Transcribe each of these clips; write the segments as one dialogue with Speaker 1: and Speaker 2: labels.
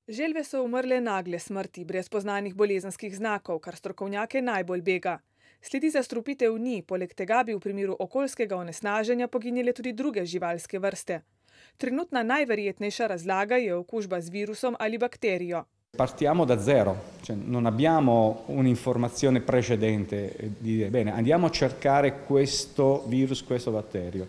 Speaker 1: Želve so umrle nagle smrti, brez poznanih bolezenskih znakov, kar strokovnjake najbolj bega. Sledi zastrupitev ni, poleg tega bi v primeru okoljskega onesnaženja poginile tudi druge živalske vrste. Trenutna najverjetnejša razlaga je okužba z virusom ali bakterijo.
Speaker 2: Partiamo da zero, cioè non abbiamo un'informazione precedente di dire bene, andiamo a cercare questo virus, questo batterio.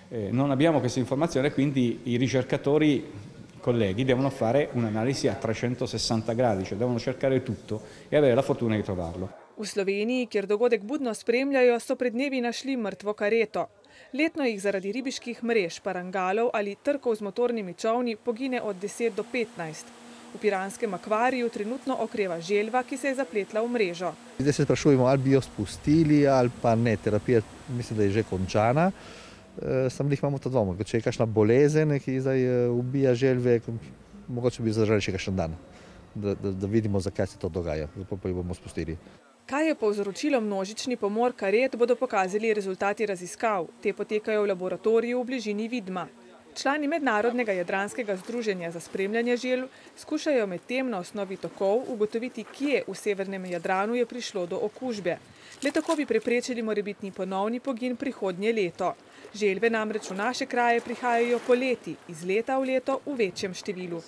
Speaker 2: Non abbiamo questa informazione, quindi i ricercatori, colleghi, devono fare un'analisi a 360 gradi, cioè devono cercare tutto e avere la fortuna di trovarlo.
Speaker 1: V Sloveniji, kjer dogodek budno spremljajo, so pred dnevi našli mrtvo kareto. Letno jih zaradi ribiških mrež, parangalov ali trkov z motornimi čolni pogine od 10 do 15. V piranskem akvariju trenutno okreva želva, ki se je zapletla v mrežo.
Speaker 3: Zdaj se sprašujemo, ali bi jo spustili ali pa ne. Terapija mislim, da je že končana. Samo jih imamo to dvom. Če je kakšna bolezen, ki zdaj ubija želve, mogoče bi zdržali še kakšen dan, da vidimo, zakaj se to dogaja. Zato pa jih bomo spustili.
Speaker 1: Kaj je povzročilo množični pomor karet, bodo pokazali rezultati raziskav. Te potekajo v laboratoriju v bližini Vidma. Člani Mednarodnega jadranskega združenja za spremljanje želv skušajo medtem na osnovi tokov ugotoviti, kje v severnem Jadranu je prišlo do okužbe. Le tako bi preprečili morebitni ponovni pogin prihodnje leto. Želve namreč v naše kraje prihajajo poleti, iz leta v leto v večjem številu.